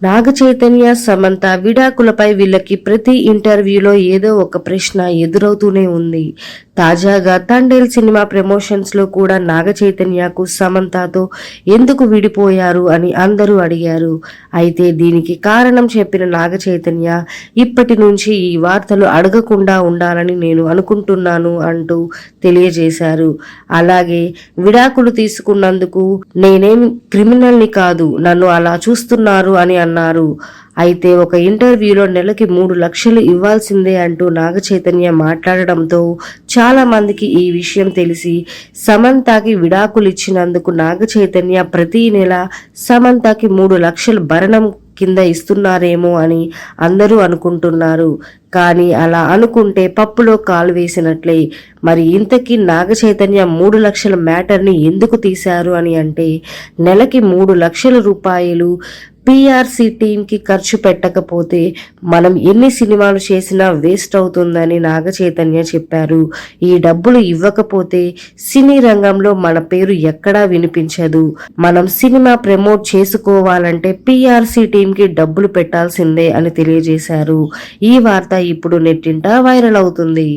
నాగ చైతన్య, సమంత విడాకులపై వీళ్ళకి ప్రతి ఇంటర్వ్యూలో ఏదో ఒక ప్రశ్న ఎదురవుతూనే ఉంది. తాజాగా తండేల్ సినిమా ప్రమోషన్స్ లో కూడా నాగ చైతన్యకు సమంతతో ఎందుకు విడిపోయారు అని అందరూ అడిగారు. అయితే దీనికి కారణం చెప్పిన నాగ చైతన్య ఇప్పటి నుంచి ఈ వార్తలు అడగకుండా ఉండాలని నేను అనుకుంటున్నాను అంటూ తెలియజేశారు. అలాగే విడాకులు తీసుకున్నందుకు నేనేం క్రిమినల్ని కాదు, నన్ను అలా చూస్తున్నారు అని అన్నారు. అయితే ఒక ఇంటర్వ్యూలో నెలకి 3 లక్షలు ఇవ్వాల్సిందే అంటూ నాగ చైతన్య మాట్లాడడంతో చాలా మందికి ఈ విషయం తెలిసి సమంతకి విడాకులు ఇచ్చినందుకు నాగ చైతన్య ప్రతి నెల సమంతకి 3 లక్షలు భరణం కింద ఇస్తున్నారేమో అని అందరూ అనుకుంటున్నారు. కానీ అలా అనుకుంటే పప్పులో కాలు వేసినట్లే. మరి ఇంతకీ నాగ చైతన్య 3 లక్షల మ్యాటర్ని ఎందుకు తీశారు అని అంటే, నెలకి 3 లక్షల రూపాయలు పిఆర్సి టీంకి ఖర్చు పెట్టకపోతే మనం ఎన్ని సినిమాలు చేసినా వేస్ట్ అవుతుందని నాగ చైతన్య చెప్పారు. ఈ డబ్బులు ఇవ్వకపోతే సినీ రంగంలో మన పేరు ఎక్కడా వినిపించదు. మనం సినిమా ప్రమోట్ చేసుకోవాలంటే పిఆర్సి టీంకి డబ్బులు పెట్టాల్సిందే అని తెలియజేశారు. ఈ వార్త ఇప్పుడు నెట్టింట వైరల్ అవుతుంది.